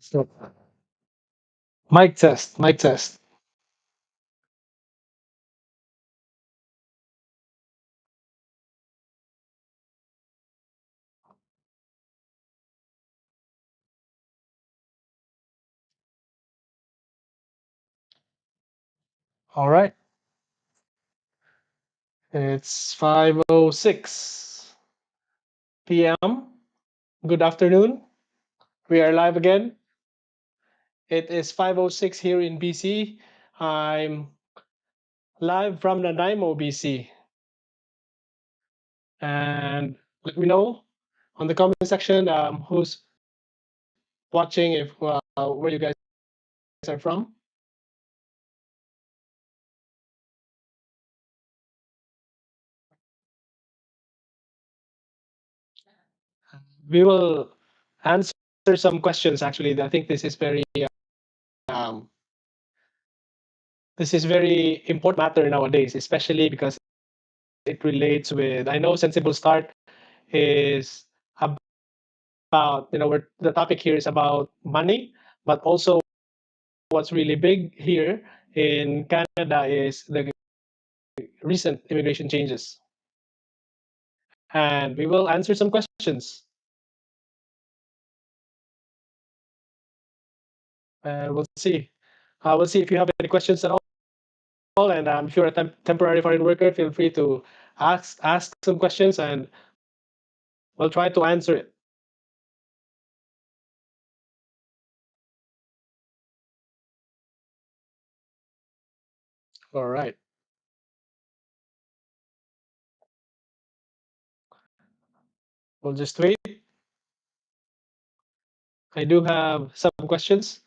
So, mic test, mic test. All right. It's 5:06 p.m. Good afternoon. We are live again. It is 5:06 here in BC. I'm live from Nanaimo, BC. And let me know on the comment section who's watching, if where you guys are from. We will answer some questions. Actually, I think um, this is very important matter nowadays, especially because it relates with. I know Sensible Start is about, the topic here is about money, but also what's really big here in Canada is the recent immigration changes. And we will answer some questions. And we'll see. We'll see if you have any questions at all. And if you're a temporary foreign worker, feel free to ask some questions, and we'll try to answer it. All right. We'll just wait. I do have some questions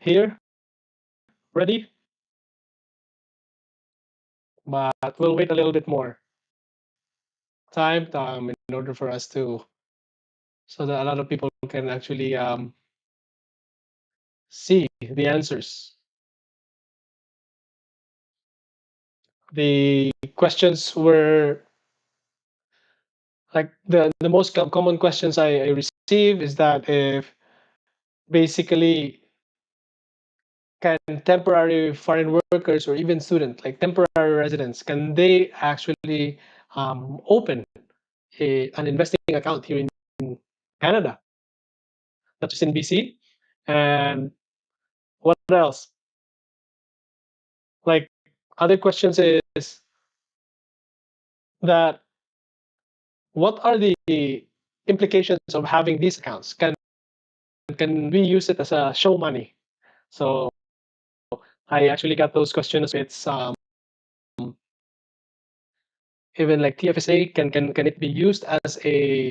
here ready, but we'll wait a little bit more time in order for us to, so that a lot of people can actually see the answers. The questions were like the most common questions I receive is that if basically can temporary foreign workers or even students, like temporary residents, can they actually open an investing account here in Canada, not just in BC? And what else? Like, other questions is that what are the implications of having these accounts? Can we use it as a show money? So I actually got those questions. It's even like TFSA, can it be used as a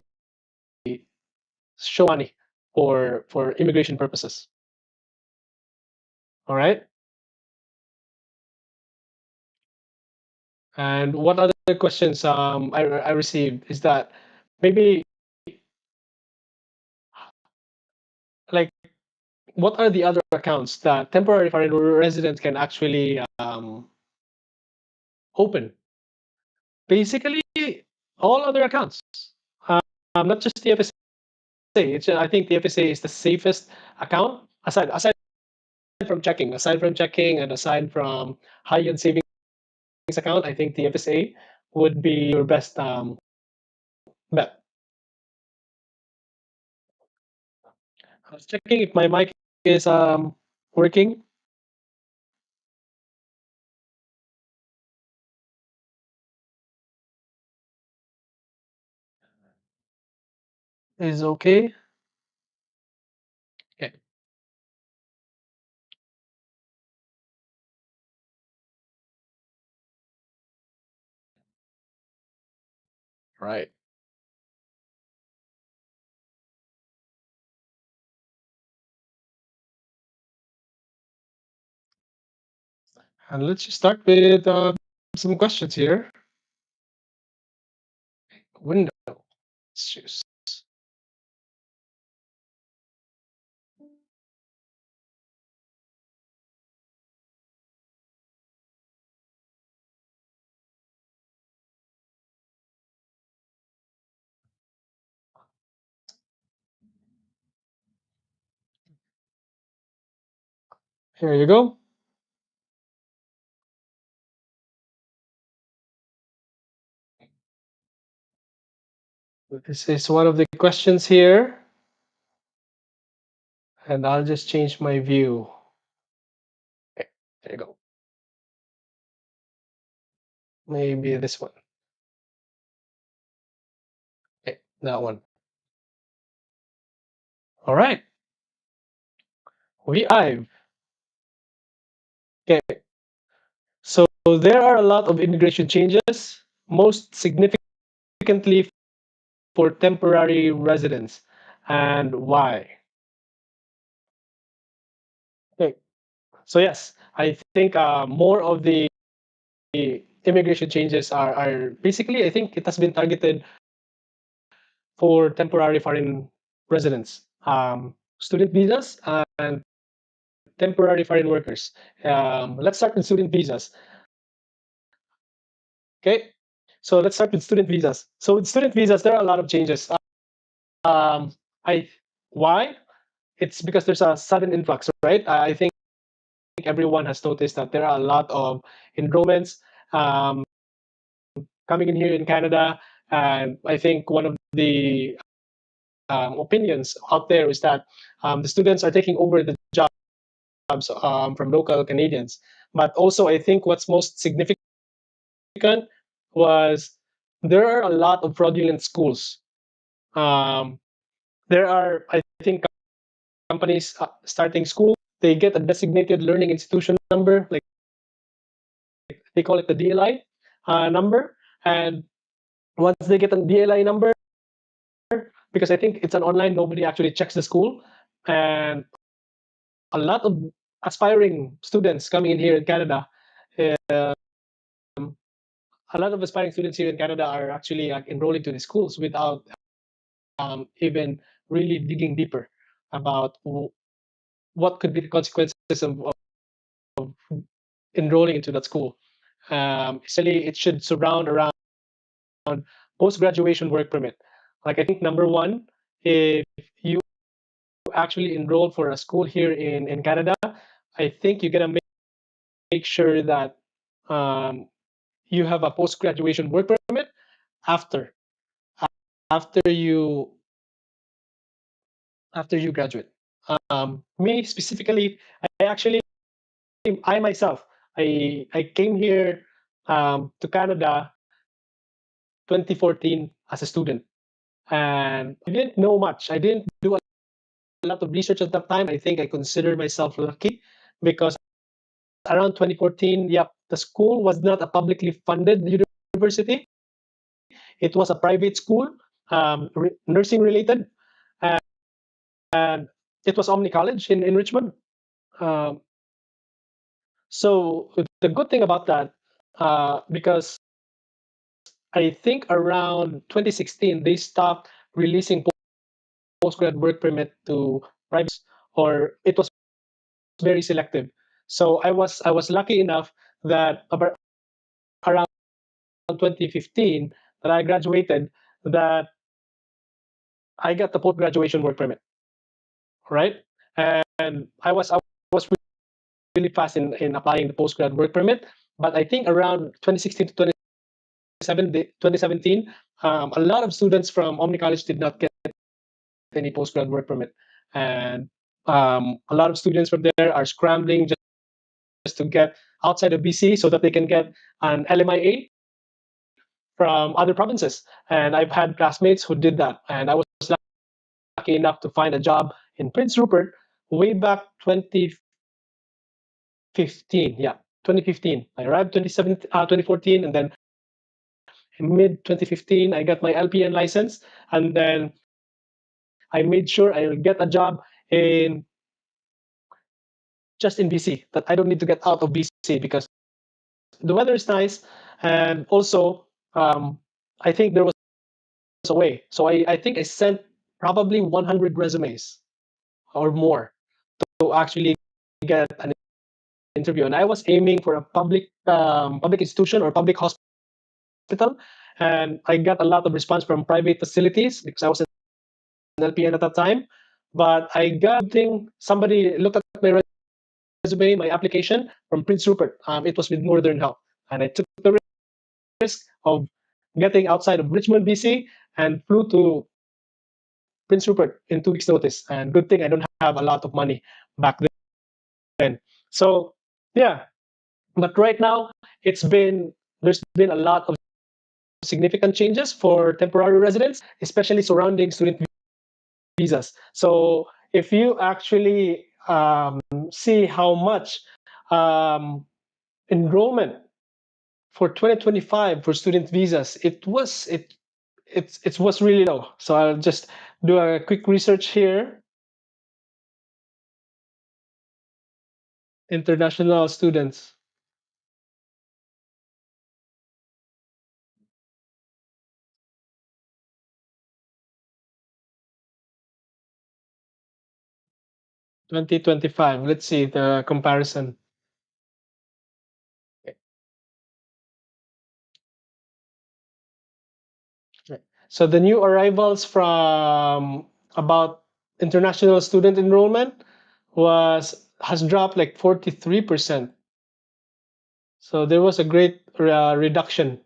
show money for immigration purposes? All right. And what other questions I received is that maybe, like, what are the other accounts that temporary foreign residents can actually open? Basically, all other accounts, not just the FSA. I think the FSA is the safest account aside from checking, and aside from high yield savings account. I think the FSA would be your best bet. I was checking if my mic is working. Is okay. Okay. Right. And let's just start with some questions here. Window. Let's choose. Here you go. This is one of the questions here, and I'll just change my view. Okay, there you go. Maybe this one. Okay, that one. All right. We have. Okay. So there are a lot of immigration changes, most significantly for temporary residents. And why? Okay. So yes, I think more of the immigration changes are basically, I think it has been targeted for temporary foreign residents, student visas, and temporary foreign workers. Let's start with student visas. Okay, so let's start with student visas. So with student visas, there are a lot of changes. Um, I why? It's because there's a sudden influx, right? I think everyone has noticed that there are a lot of enrollments um, coming in here in Canada, and I think one of the opinions out there is that the students are taking over the jobs from local Canadians. But also, I think what's most significant was there are a lot of fraudulent schools. Um, there are, I think, companies starting school. They get a designated learning institution number, like they call it the DLI number. And once they get a DLI number, because I think it's an online, nobody actually checks the school, and a lot of aspiring students coming in here in Canada. Uh, a lot of aspiring students here in Canada are actually enrolling to the schools without even really digging deeper about what could be the consequences of enrolling into that school. Essentially, it should surround around post graduation work permit. Like I think number one, if you actually enroll for a school here in Canada, I think you gotta make sure that um, you have a post graduation work permit after after you after you graduate. Me specifically, I actually I myself I came here to Canada 2014 as a student, and I didn't know much. I didn't do a lot of research at that time. I think I consider myself lucky because around 2014, yep, the school was not a publicly funded university. It was a private school, nursing related, and it was Omni College in Richmond. Um, so the good thing about that, because I think around 2016 they stopped releasing postgrad work permit to private, or it was very selective. So I was lucky enough that around 2015 that I graduated, that I got the post graduation work permit, right? And I was really fast in applying the post grad work permit. But I think around 2016 to 2017, a lot of students from Omni College did not get any post grad work permit, and a lot of students from there are scrambling just to get outside of BC so that they can get an LMIA from other provinces. And I've had classmates who did that, and I was lucky enough to find a job in Prince Rupert way back 2015. Yeah, 2015. I arrived 2014, and then in mid 2015 I got my LPN license, and then I made sure I'll get a job in just in BC, that I don't need to get out of BC because the weather is nice, and also I think there was a way. So I think I sent probably 100 resumes or more to actually get an interview, and I was aiming for a public institution or public hospital, and I got a lot of response from private facilities because I was an LPN at that time. But I got thing somebody looked at my resume, my application from Prince Rupert. It was with Northern Health, and I took the risk of getting outside of Richmond, BC, and flew to Prince Rupert in 2 weeks' notice. And good thing I don't have a lot of money back then. So yeah, but right now there's been a lot of significant changes for temporary residents, especially surrounding student visas. So if you actually see how much um, enrollment for 2025 for student visas, it was really low. So I'll just do a quick research here. International students. 2025. Let's see the comparison. So the new arrivals from about international student enrollment was has dropped like 43%. So there was a great reduction.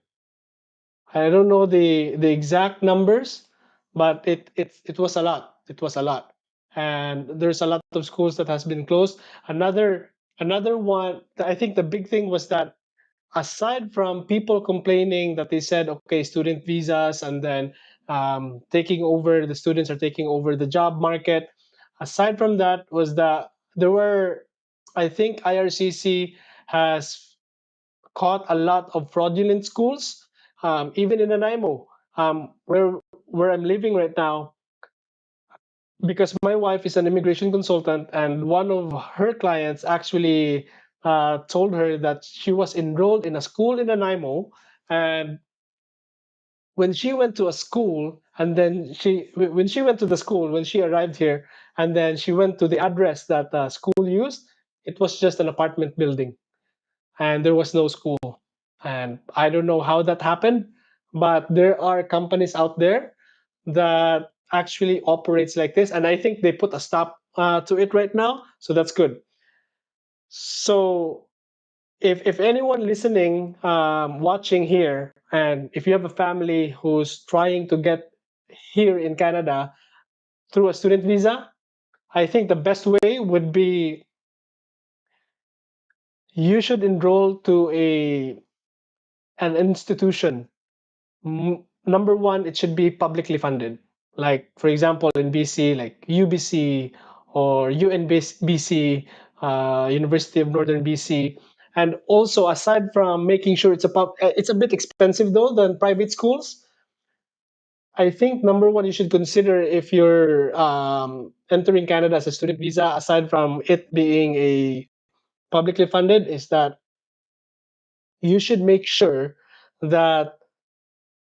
I don't know the exact numbers, but it was a lot. It was a lot, and there's a lot of schools that has been closed. Another one. I think the big thing was that aside from people complaining that they said, okay, student visas, and then taking over, the students are taking over the job market. Aside from that, was that there were, I think IRCC has caught a lot of fraudulent schools, even in Nanaimo, where I'm living right now, because my wife is an immigration consultant, and one of her clients actually told her that she was enrolled in a school in Nanaimo, and when she went to a school, and then when she went to the school, when she arrived here, and then she went to the address that the school used, it was just an apartment building, and there was no school. And I don't know how that happened, but there are companies out there that actually operates like this, and I think they put a stop to it right now, so that's good. So if anyone listening, watching here, and if you have a family who's trying to get here in Canada through a student visa, I think the best way would be you should enroll to a an institution. Number one, it should be publicly funded. Like, for example, in BC, like UBC or UNBC, University of Northern BC. And also, aside from making sure it's a bit expensive though than private schools. I think number one, you should consider if you're entering Canada as a student visa, aside from it being a publicly funded, is that you should make sure that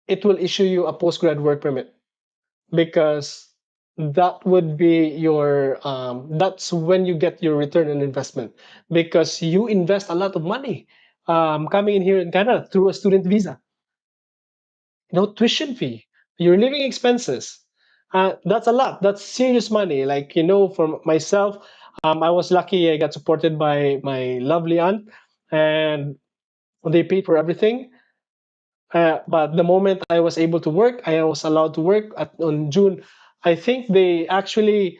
it will issue you a postgrad work permit, because that would be your that's when you get your return on investment, because you invest a lot of money coming in here in Canada through a student visa. Tuition fee, your living expenses, that's a lot. That's serious money. Like, for myself, I was lucky. I got supported by my lovely aunt, and they paid for everything. But the moment I was able to work, I was allowed to work on June. I think they actually,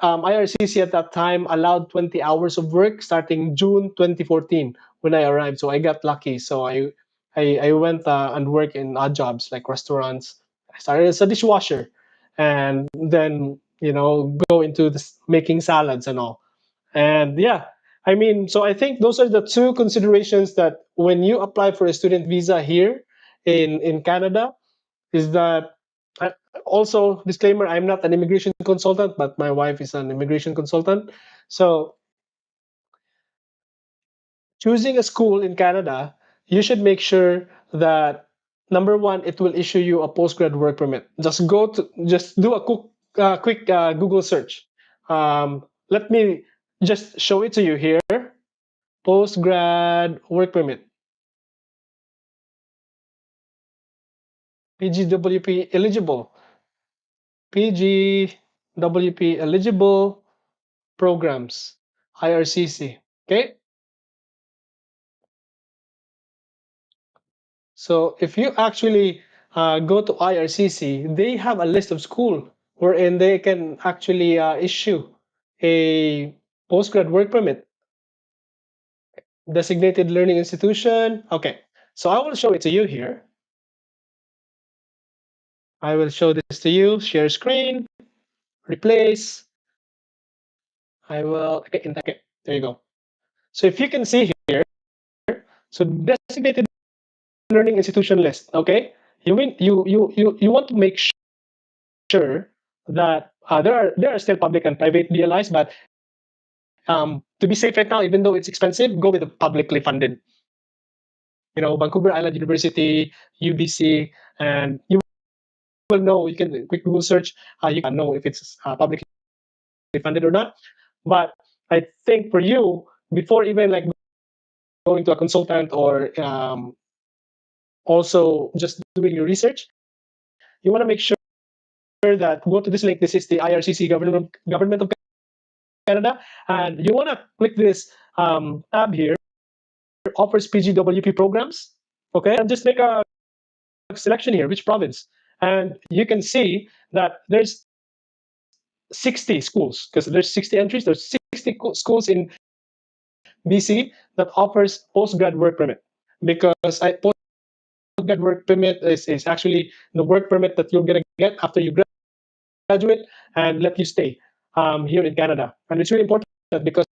IRCC at that time allowed 20 hours of work starting June 2014 when I arrived. So I got lucky. So I went and worked in odd jobs like restaurants. I started as a dishwasher, and then go into this making salads and all. And yeah, I mean, so I think those are the two considerations that when you apply for a student visa here in Canada, is that I, also disclaimer, I'm not an immigration consultant, but my wife is an immigration consultant. So choosing a school in Canada, you should make sure that number one, it will issue you a postgrad work permit. Just do a quick Google search. Let me just show it to you here. Postgrad work permit, PGWP eligible, PGWP eligible programs, IRCC. Okay, so if you actually go to IRCC, they have a list of school wherein they can actually issue a postgrad work permit, designated learning institution. Okay, so I will show it to you here. I will show this to you. Share screen, replace. I will. Okay, there you go. So if you can see here, so designated learning institution list. Okay, you want to make sure that there are still public and private DLIs, but to be safe right now, even though it's expensive, go with the publicly funded. Vancouver Island University, UBC, and you will know. You can quick Google search. You can know if it's publicly funded or not. But I think for you, before even like going to a consultant or also just doing your research, you want to make sure that go to this link. This is the IRCC government of Canada, and you want to click this tab here. Offers PGWP programs. Okay, and just make a selection here. Which province? And you can see that there's 60 schools because there's 60 entries. There's 60 schools in BC that offers postgrad work permit, because postgrad work permit is actually the work permit that you're gonna get after you graduate and let you stay here in Canada. And it's really important because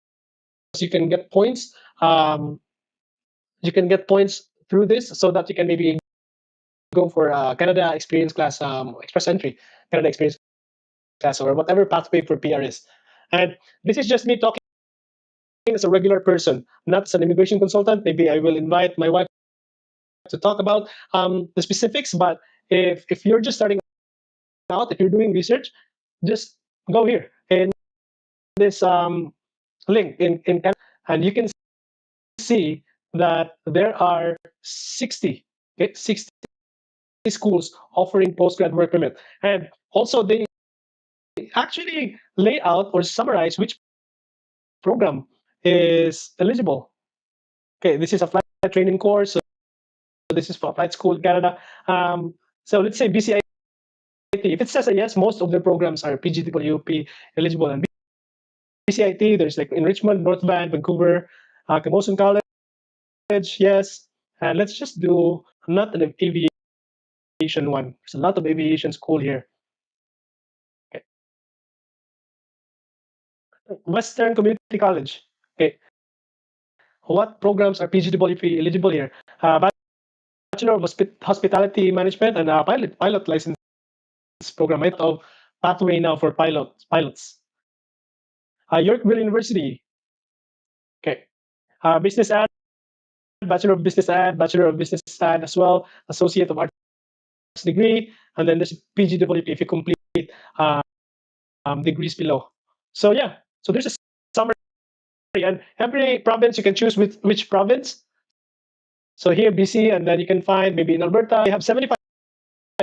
you can get points. You can get points through this so that you can maybe go for Canada Experience Class, Express Entry, Canada Experience Class, or whatever pathway for PR is. And this is just me talking as a regular person, not as an immigration consultant. Maybe I will invite my wife to talk about the specifics. But if you're just starting out, if you're doing research, just go here in this link in Canada, and you can see that there are 60, okay, 60 schools offering postgrad work permit. And also they actually lay out or summarize which program is eligible. Okay, this is a flight training course. So this is for flight school in Canada. So let's say BCIT. If it says a yes, most of the programs are PGWP eligible. And BCIT, there's like in Richmond, North Van, Vancouver, Camosun College, yes. And let's just do not an aviation one. There's a lot of aviation school here. Okay. Western Community College. Okay. What programs are PGWP eligible here? Bachelor of Hospitality Management and pilot license program. Of pathway now for pilots. Yorkville University. Okay. Business ad, Bachelor of Business ad, Bachelor of Business ad as well, Associate of Arts degree, and then there's PGWP if you complete degrees below. So yeah, so there's a summary, and every province you can choose which province. So here BC, and then you can find maybe in Alberta they have 75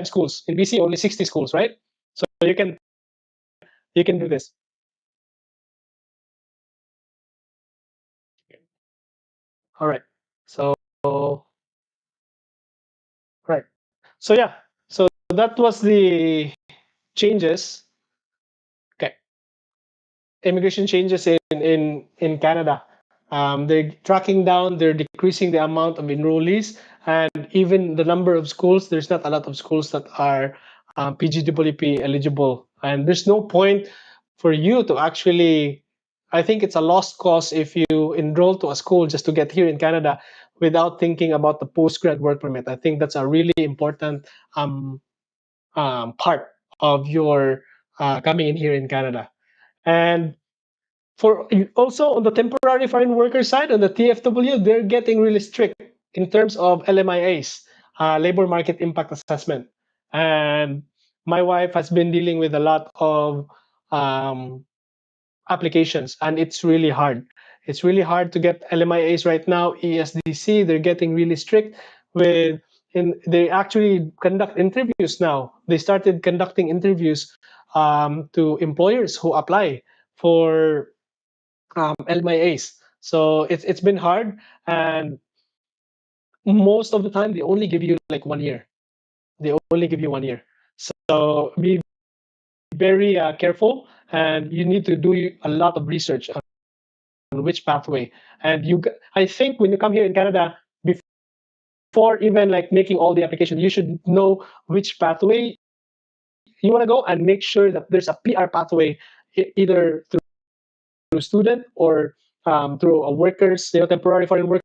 schools. In BC only 60 schools, right? So you can do this. All right. So right. So yeah. So that was the changes. Okay. Immigration changes in Canada. They're tracking down, they're decreasing the amount of enrollees, and even the number of schools. There's not a lot of schools that are PGWP eligible, and there's no point for you to actually. I think it's a lost cause if you enroll to a school just to get here in Canada without thinking about the postgrad work permit. I think that's a really important um, part of your coming in here in Canada. And for also on the temporary foreign worker side, on the TFW, they're getting really strict in terms of LMIAs, labor market impact assessment. And my wife has been dealing with a lot of um, applications, and it's really hard. It's really hard to get LMIAs right now. ESDC, they're getting really strict with. They actually conduct interviews now. They started conducting interviews to employers who apply for LMIAs. So it's been hard, and most of the time they only give you like 1 year. They only give you 1 year. So be very careful, and you need to do a lot of research on which pathway. And I think when you come here in Canada, before even like making all the application, you should know which pathway you want to go, and make sure that there's a PR pathway, either through student or through a workers, temporary foreign worker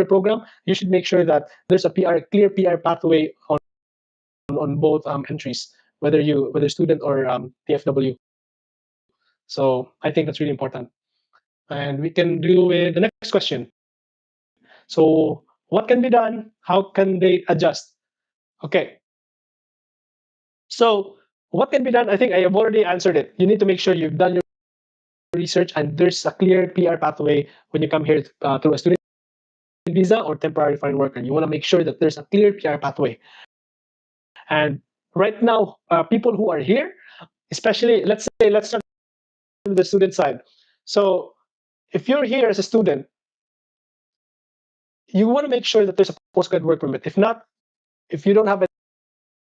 program. You should make sure that there's a clear PR pathway on both entries, whether student or TFW. So I think that's really important. And we can do with the next question. So what can be done? How can they adjust? Okay. So what can be done? I think I have already answered it. You need to make sure you've done your research and there's a clear PR pathway when you come here through a student visa or temporary foreign worker. You want to make sure that there's a clear PR pathway. And right now, people who are here, especially let's start with the student side. So if you're here as a student, you want to make sure that there's a postgrad work permit. If not, if you don't have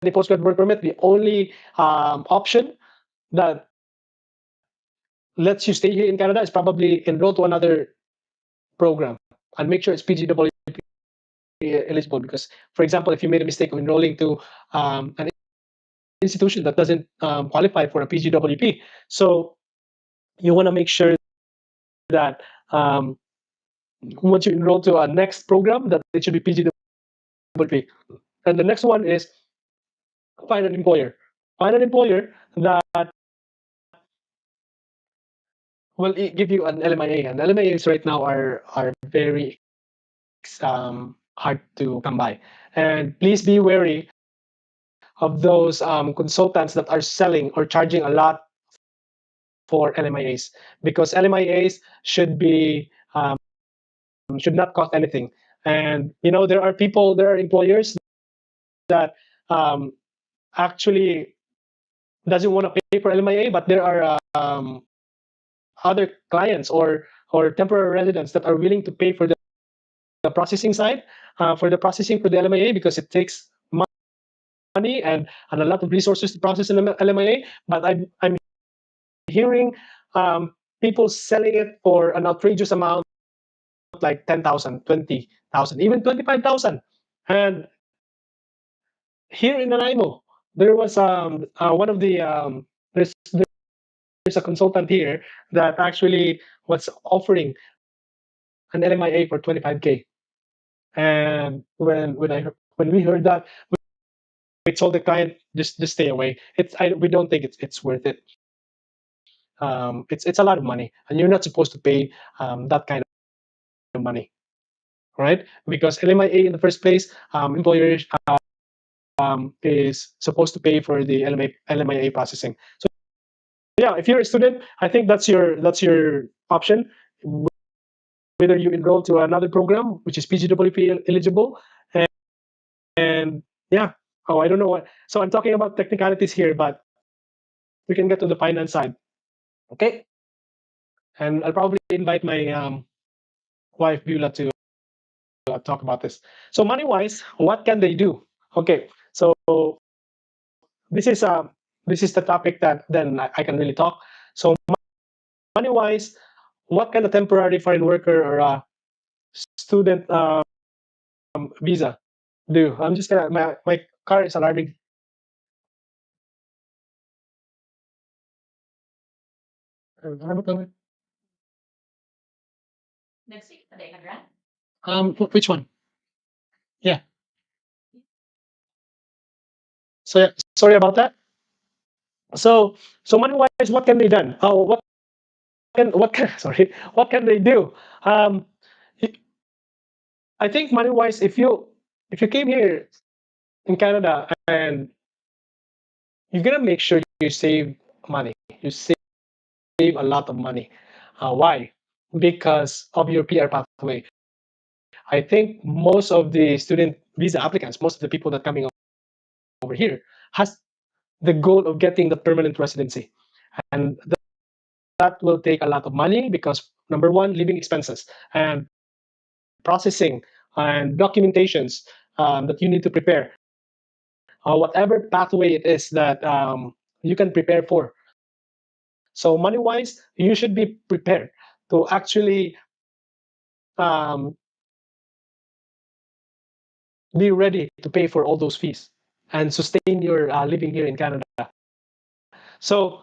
any postgrad work permit, the only option that lets you stay here in Canada is probably enroll to another program and make sure it's PGW eligible. Because, for example, if you made a mistake of enrolling to an institution that doesn't qualify for a PGWP, so you want to make sure that once you enroll to a next program, that it should be PGWP. And the next one is find an employer. Find an employer that will give you an LMIA. And LMIAs right now are very hard to come by. And please be wary of those consultants that are selling or charging a lot for LMIAs, because LMIAs should not cost anything. And there are employers that actually doesn't want to pay for LMIA, but there are other clients or temporary residents that are willing to pay for the processing side, for the processing for the LMIA, because it takes money and a lot of resources to process an LMIA. But I'm hearing people selling it for an outrageous amount, like 10,000, 20,000, even 25,000. And here in Nanaimo, there was one of the there's a consultant here that actually was offering an LMIA for 25K. And when we heard that, we told the client, just stay away. We don't think it's worth it. It's a lot of money, and you're not supposed to pay that kind of money, right? Because LMIA in the first place, employers is supposed to pay for the LMIA processing. So yeah, if you're a student, I think that's your option. Whether you enroll to another program, which is PGWP eligible, and, and yeah. Oh, I don't know what. So I'm talking about technicalities here, but we can get to the finance side. Okay, and I'll probably invite my wife Beulah to talk about this. So money wise, what can they do? Okay, so this is this is the topic that then I can really talk. So money wise, what can a temporary foreign worker or a student visa do? I'm just gonna my car is alarming. Which one? Yeah. So yeah, sorry about that. So money wise, what can be done? Oh, what can sorry, what can they do? Um, I think money wise, if you came here in Canada and you're gonna make sure you save money, you save a lot of money. Why? Because of your PR pathway. I think most of the student visa applicants, most of the people that coming over here, has the goal of getting the permanent residency, and that will take a lot of money because number one, living expenses and processing and documentations that you need to prepare, whatever pathway it is that you can prepare for. So money wise, you should be prepared to actually um, be ready to pay for all those fees and sustain your living here in Canada. So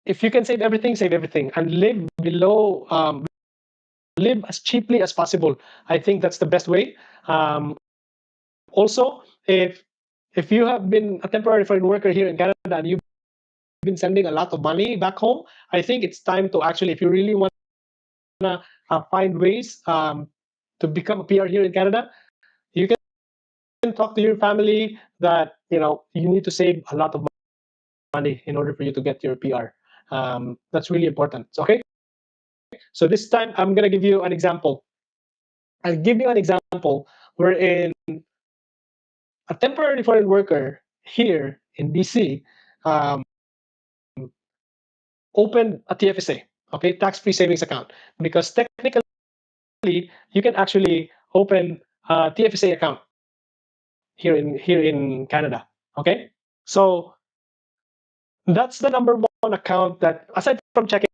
if you can save everything and live below, live as cheaply as possible. I think that's the best way. Also, if you have been a temporary foreign worker here in Canada and you've been sending a lot of money back home, I think it's time to actually, if you really want to find ways to become a PR here in Canada, you can talk to your family that you need to save a lot of money in order for you to get your PR. That's really important. Okay, so this time I'm gonna give you an example. I'll give you an example wherein a temporary foreign worker here in BC um, opened a TFSA, okay, tax-free savings account, because technically you can actually open a TFSA account here in Canada. Okay, so that's the number one account that, aside from checking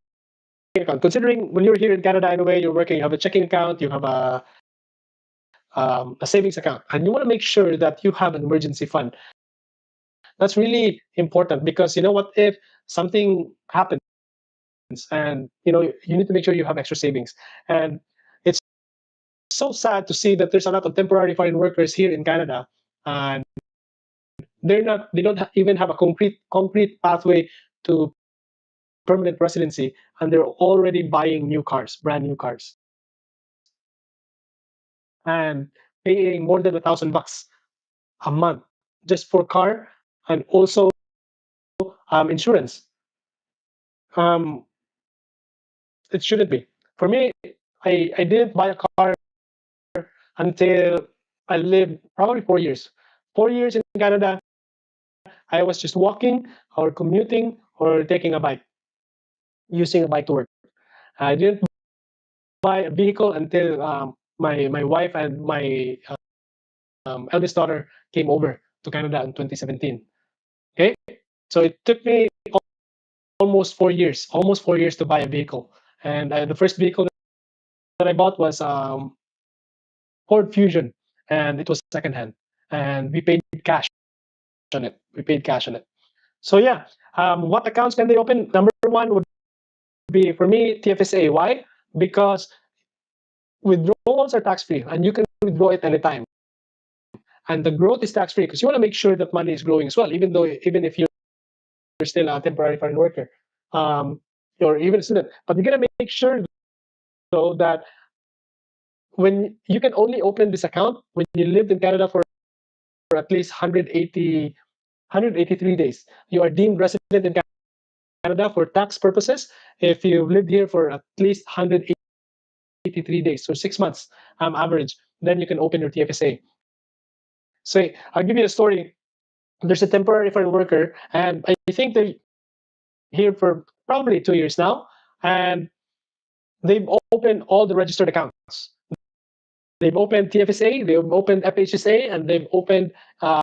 account, considering when you're here in Canada anyway, you're working, you have a checking account, you have a savings account, and you want to make sure that you have an emergency fund. That's really important because you know what, if something happens and you need to make sure you have extra savings. And it's so sad to see that there's a lot of temporary foreign workers here in Canada, and they don't even have a concrete pathway to permanent residency, and they're already buying new cars, brand new cars, and paying more than $1,000 a month just for car and also insurance. um, it shouldn't be. For me, I didn't buy a car until I lived probably 4 years. 4 years in Canada, I was just walking or commuting or taking a bike, using a bike to work. I didn't buy a vehicle until my wife and my eldest daughter came over to Canada in 2017. Okay, so it took me almost 4 years to buy a vehicle, and the first vehicle that I bought was Ford Fusion, and it was secondhand, and we paid cash on it. We paid cash on it. So yeah, what accounts can they open? Number one would be for me TFSA. Why? Because withdrawals are tax free, and you can withdraw it anytime. And the growth is tax free because you want to make sure that money is growing as well, even if you're still a temporary foreign worker, um, or even a student. But you're gonna make sure though that when you can only open this account when you lived in Canada for at least 183 days, you are deemed resident in Canada for tax purposes, if you've lived here for at least 183 days, so 6 months average, then you can open your TFSA. So I'll give you a story. There's a temporary foreign worker, and I think they're here for probably 2 years now, and they've opened all the registered accounts. They've opened TFSA, they've opened FHSA, and they've opened an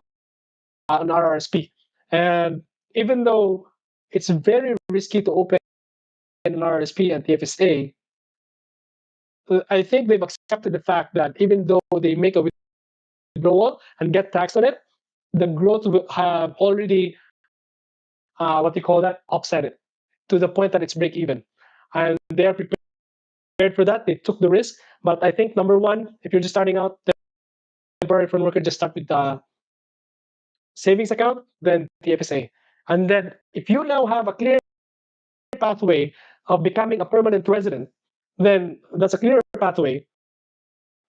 RRSP. And even though it's very risky to open an RRSP and TFSA, I think they've accepted the fact that even though they make a withdrawal and get taxed on it, the growth will have already, what do you call that, offset it to the point that it's break even. And they are prepared for that. They took the risk. But I think number one, if you're just starting out, temporary foreign worker, just start with savings account, then TFSA. And then if you now have a clear pathway of becoming a permanent resident, then that's a clear pathway.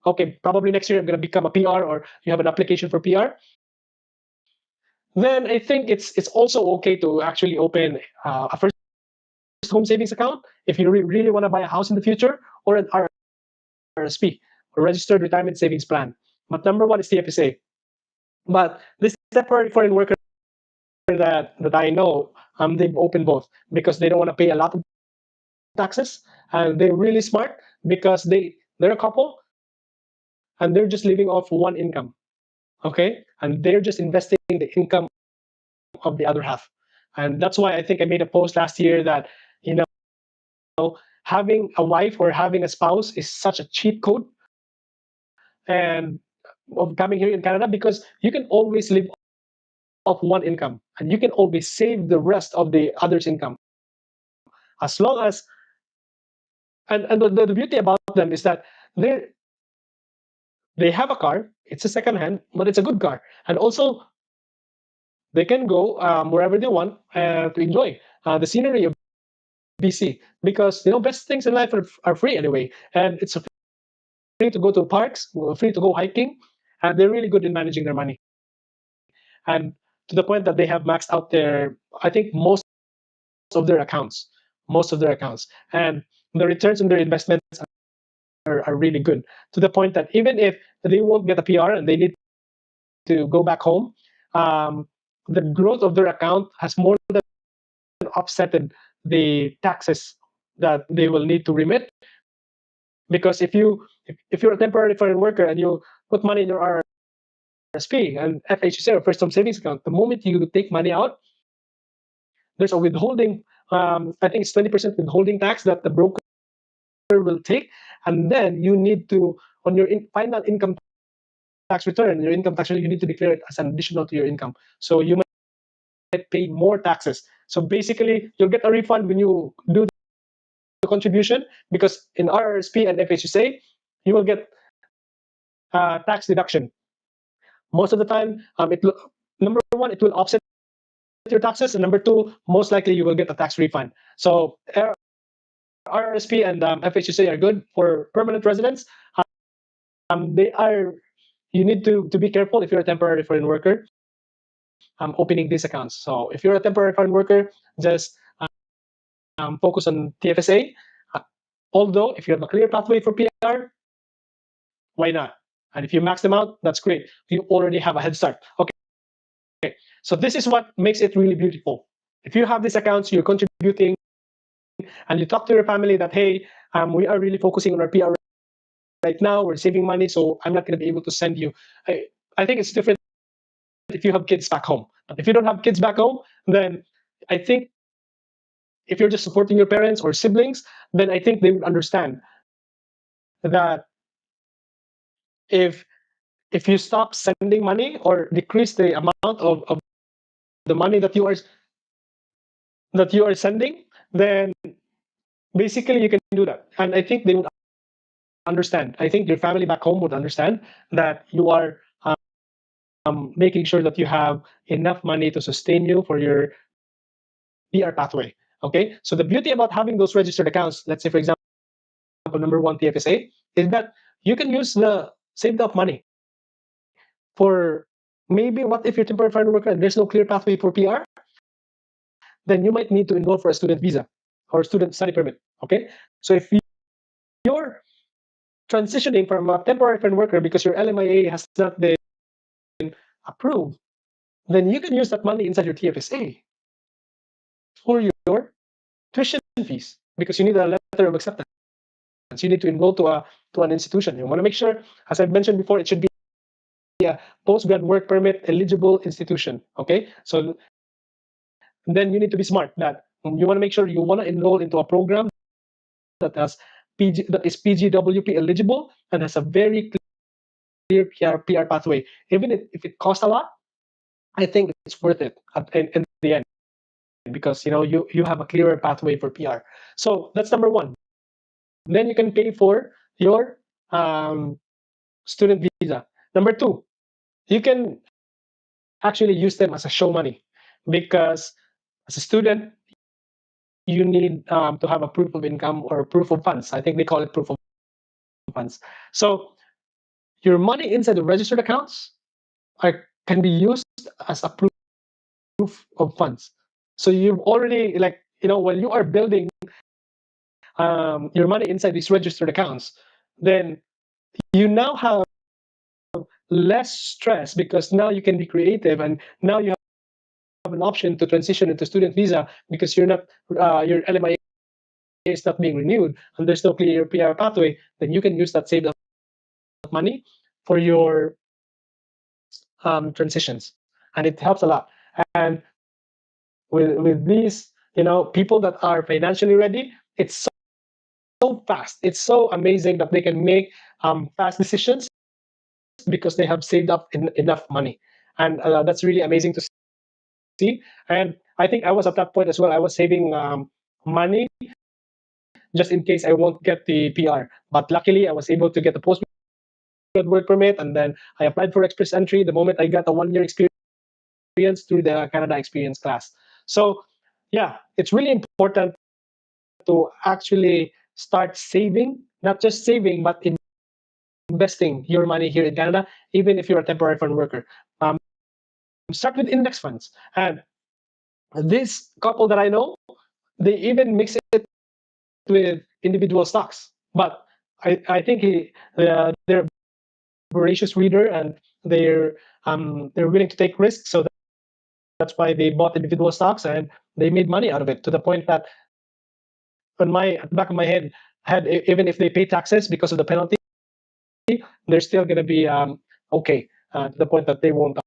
Okay, probably next year I'm going to become a PR, or you have an application for PR. Then I think it's also okay to actually open a first home savings account if you really want to buy a house in the future, or an RSP, or registered retirement savings plan. But number one is TFSA. But this temporary foreign worker that I know, they've opened both because they don't want to pay a lot of taxes, and they're really smart because they're a couple and they're just living off one income, okay, and they're just investing the income of the other half. And that's why I think I made a post last year that, you know, having a wife or having a spouse is such a cheat code and of coming here in Canada, because you can always live off one income and you can always save the rest of the other's income, as long as, and the beauty about them is that they have a car. It's a second hand, but it's a good car, and also they can go wherever they want to enjoy the scenery of BC, because best things in life are free anyway, and it's free to go to parks, free to go hiking, and they're really good in managing their money, and to the point that they have maxed out their, I think, of their accounts, most of their accounts, and the returns on their investments are really good, to the point that even if they won't get a PR and they need to go back home, the growth of their account has more than offset the taxes that they will need to remit. Because if you're a temporary foreign worker and you put money in your RSP and FHSA, or first home savings account, the moment you take money out, there's a withholding. I think it's 20% withholding tax that the broker will take, and then you need to, on your final income tax return, your income tax return, you need to declare it as an additional to your income. So you might pay more taxes. So basically, you'll get a refund when you do the contribution, because in RRSP and FHSA, you will get tax deduction. Most of the time, number one, it will offset your taxes, and number two, most likely you will get a tax refund. So RRSP and FHSA are good for permanent residents. They are. You need to be careful if you're a temporary foreign worker opening these accounts. So if you're a temporary foreign worker, just focus on TFSA. Although if you have a clear pathway for PR, why not? And if you max them out, that's great. You already have a head start. Okay. So this is what makes it really beautiful. If you have these accounts, you're contributing, and you talk to your family that, hey, we are really focusing on our PR right now. We're saving money, so I'm not going to be able to send you. I think it's different if you have kids back home. But if you don't have kids back home, then I think if you're just supporting your parents or siblings, then I think they would understand that if you stop sending money or decrease the amount of the money that you are sending, then basically you can do that. And I think they would understand. I think your family back home would understand that you are making sure that you have enough money to sustain you for your PR pathway. Okay, so the beauty about having those registered accounts, let's say for example, number one TFSA, is that you can use the saved up money for, maybe, what if you're temporary foreign worker and there's no clear pathway for PR? then you might need to enroll for a student visa or student study permit. Okay, so if you're transitioning from a temporary foreign worker because your LMIA has not been approved, then you can use that money inside your TFSA for your tuition fees because you need a letter of acceptance. You need to enroll to an institution. You want to make sure, as I've mentioned before, it should be a postgrad work permit eligible institution. Okay, so then you need to be smart. That you want to make sure you want to enroll into a program that has that is PGWP eligible and has a very clear PR pathway. Even if it costs a lot, I think it's worth it in the end because you have a clearer pathway for PR. So that's number one. Then you can pay for your um, student visa. Number two, you can actually use them as a show money because as a student, you need to have a proof of income or proof of funds. I think they call it proof of funds. So your money inside the registered accounts can be used as a proof of funds. So you've already when you are building your money inside these registered accounts, then you now have less stress because now you can be creative and now you have an option to transition into student visa because you're not your LMIA is not being renewed and there's no clear PR pathway. Then you can use that saved up money for your transitions, and it helps a lot. And with these, people that are financially ready, it's so fast. It's so amazing that they can make fast decisions because they have saved up enough money, and that's really amazing to see. And I think I was at that point as well. I was saving money just in case I won't get the PR. But luckily, I was able to get the post work permit, and then I applied for express entry the moment I got a 1 year experience through the Canada Experience class. So, yeah, it's really important to actually start saving, not just saving, but investing your money here in Canada, even if you're a temporary foreign worker. Um, Start with index funds. And this couple that I know, they even mix it with individual stocks. But I think they're a voracious reader and they're willing to take risks. So that's why they bought individual stocks and they made money out of it to the point that on my at the back of my head, even if they pay taxes because of the penalty, they're still going to be okay to the point that they won't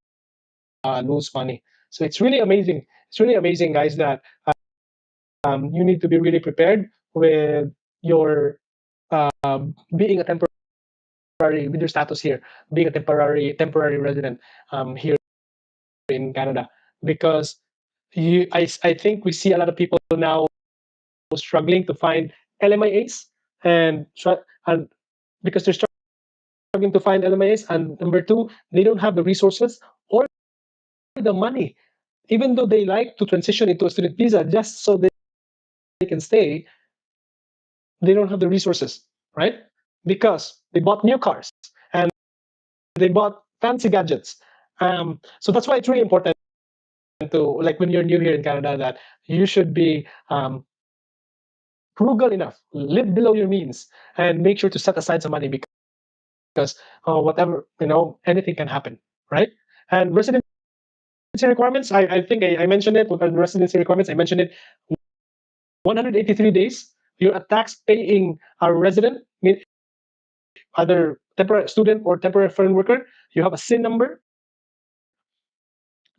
lose money. So it's really amazing. It's really amazing, guys, that you need to be really prepared with your being a temporary with your status here, being a temporary resident here in Canada, because I think we see a lot of people now struggling to find LMIAs and because they're struggling to find LMIAs, and number two, they don't have the resources or the money, even though they like to transition into a student visa just so they can stay, they don't have the resources, right? Because they bought new cars and they bought fancy gadgets. So that's why it's really important to, like, when you're new here in Canada, that you should be frugal enough, live below your means, and make sure to set aside some money because whatever, anything can happen, right? And residency requirements, I think I mentioned it with the residency requirements. I mentioned it 183 days. You're a tax paying resident, either temporary student or temporary foreign worker. You have a SIN number.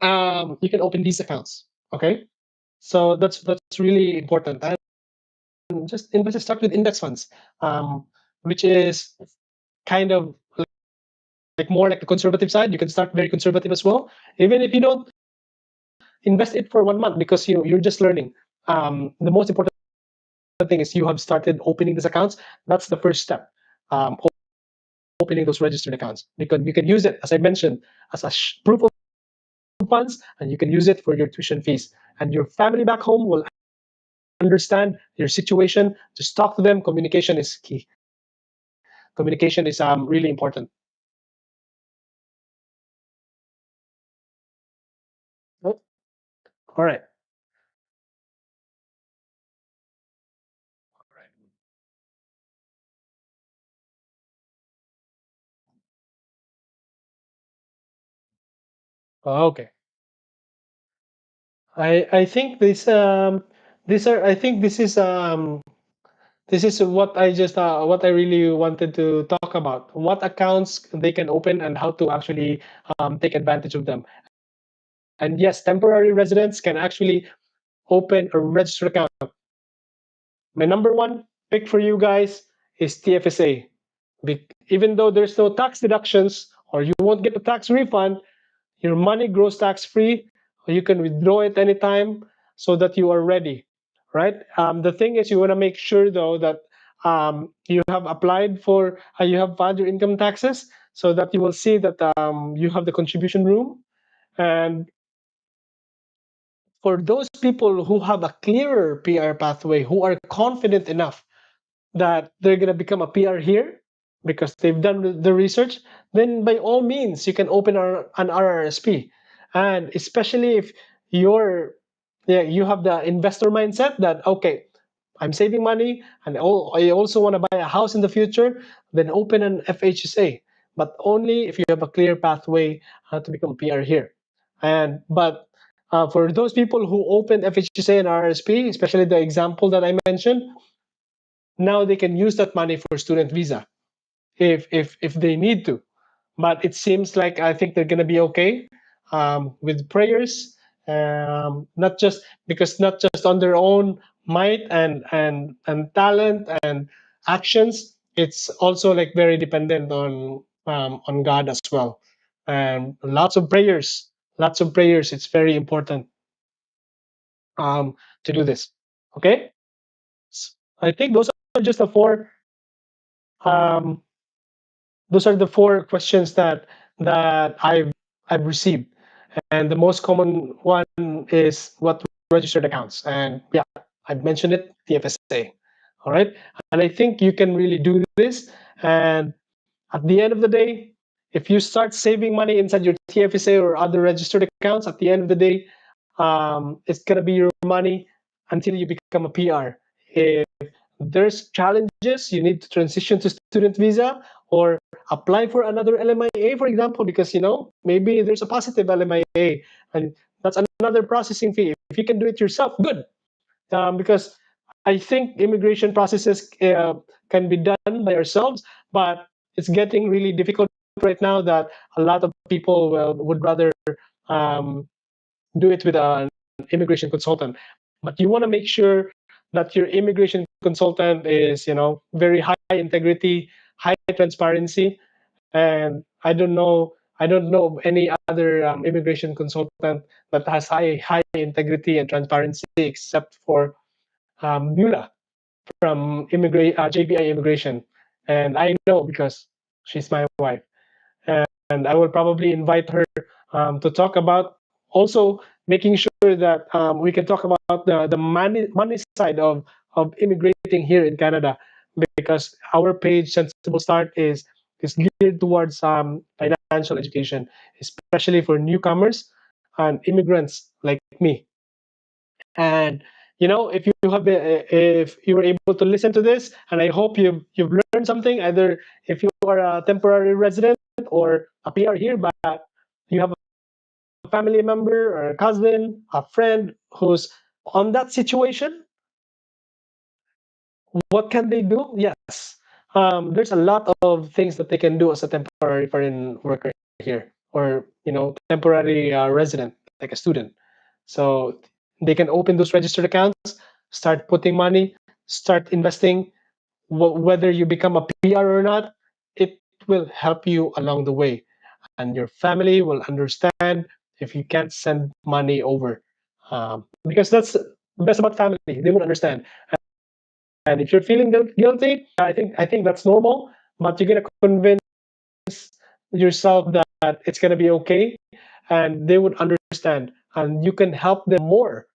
You can open these accounts. Okay, so that's really important. And just invest, start with index funds, which is kind of like more like the conservative side. You can start very conservative as well, even if you don't invest it for 1 month because you're just learning. The most important thing is you have started opening these accounts. That's the first step. Um, Opening those registered accounts because you can use it, as I mentioned, as a proof of funds, and you can use it for your tuition fees. And your family back home will understand your situation. Just talk to them. Communication is key. Communication is really important. Oh, all right. Okay. I think this these are I think this is what I just what I really wanted to talk about. What accounts they can open and how to actually take advantage of them. And yes, temporary residents can actually open a registered account. My number one pick for you guys is TFSA. Even though there's no tax deductions or you won't get a tax refund, your money grows tax free. You can withdraw it anytime so that you are ready, right? The thing is, you want to make sure though that you have applied for, you have filed your income taxes so that you will see that you have the contribution room. And for those people who have a clearer PR pathway, who are confident enough that they're going to become a PR here because they've done the research, then by all means, you can open an RRSP. And especially if you're, yeah, you have the investor mindset that, okay, I'm saving money and I also want to buy a house in the future, then open an FHSA, but only if you have a clear pathway to become a PR here. But for those people who open FHSA and RRSP, especially the example that I mentioned, now they can use that money for student visa if they need to. But it seems like I think they're gonna be okay with prayers, not just because not just on their own might and talent and actions. It's also like very dependent on God as well, and lots of prayers. Lots of prayers. It's very important to do this. Okay, I think are just the four um, those are the four questions that I've received, and the most common one is what registered accounts, and yeah, I've mentioned it, TFSA. All right, and I think you can really do this, and at the end of the day, if you start saving money inside your TFSA or other registered accounts, at the end of the day, it's gonna be your money until you become a PR. If there's challenges, you need to transition to student visa or apply for another LMIA, for example, because maybe there's a positive LMIA, and that's another processing fee. If you can do it yourself, good, because I think immigration processes can be done by ourselves, but it's getting really difficult right now that a lot of people would rather um, do it with an immigration consultant. But you want to make sure that your immigration consultant is, very high integrity, high transparency, and I don't know of any other immigration consultant that has high integrity and transparency except for Beulah from JBI Immigration, and I know because she's my wife, and I will probably invite her to talk about also making sure that we can talk about the money side of immigrating here in Canada, because our page Sensible Start is geared towards financial education, especially for newcomers and immigrants like me. And if you have if you were able to listen to this, and I hope you've learned something, either if you are a temporary resident or a PR here, but you have a family member or a cousin, a friend who's on that situation, what can they do? Yes, there's a lot of things that they can do as a temporary foreign worker here, or temporary resident, like a student. So they can open those registered accounts, start putting money, start investing. Whether you become a PR or not, it will help you along the way, and your family will understand if you can't send money over, because that's the best about family. They will understand. And if you're feeling guilty, I think that's normal, but you're gonna convince yourself that it's gonna be okay, and they would understand, and you can help them more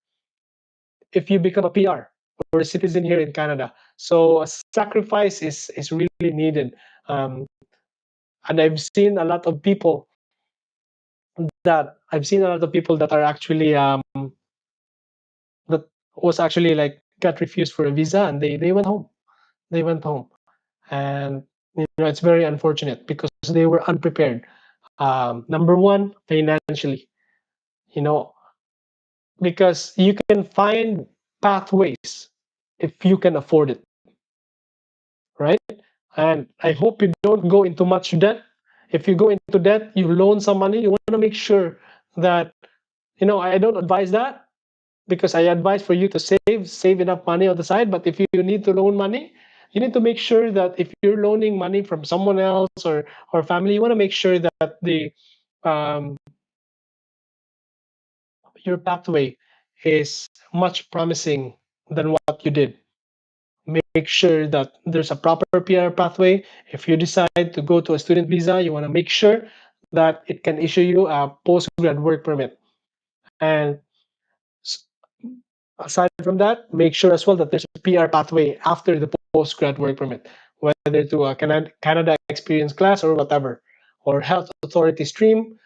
if you become a PR or a citizen here in Canada. So a sacrifice is really needed, um, and I've seen a lot of people that are actually that was actually like got refused for a visa, and they went home. They went home, and it's very unfortunate because they were unprepared. Number one, financially. you know, because you can find pathways if you can afford it, right? And I hope you don't go into much debt. If you go into debt, you loan some money, you want to make sure that, I don't advise that, because I advise for you to save enough money on the side. But if you need to loan money, you need to make sure that if you're loaning money from someone else or family, you want to make sure that the um, your pathway is much promising than what you did. Make sure that there's a proper PR pathway. If you decide to go to a student visa, you want to make sure that it can issue you a post-grad work permit. And aside from that, make sure as well that there's a PR pathway after the post-grad work permit, whether to a Canada experience class or whatever, or health authority stream.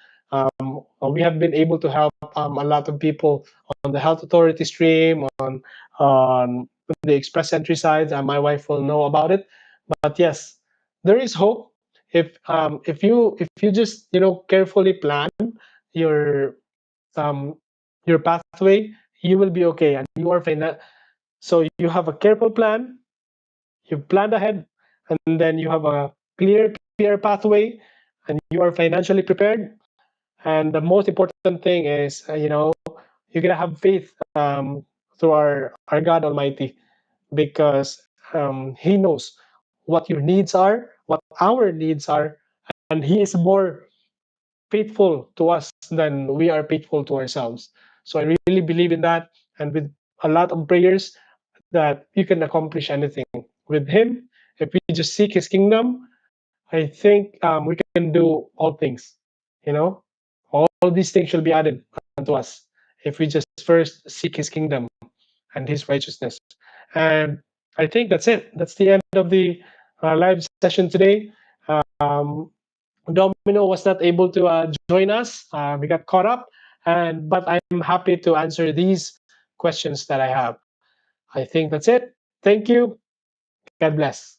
We have been able to help a lot of people on the health authority stream, on the express entry side. My wife will know about it. But yes, there is hope if you just carefully plan your um, your pathway, you will be okay. And you are so you have a careful plan, you've planned ahead, and then you have a clear pathway, and you are financially prepared. And the most important thing is, you're gonna have faith through our God Almighty, because He knows what your needs are, what our needs are, and He is more faithful to us than we are faithful to ourselves. So I really believe in that, and with a lot of prayers, that you can accomplish anything with Him. If we just seek His kingdom, I think we can do all things. You know, all these things shall be added unto us if we just first seek His kingdom and His righteousness. And I think that's it. That's the end of the live session today. Um, Domino was not able to join us. We got caught up, but I'm happy to answer these questions that I have. I think that's it. Thank you. God bless.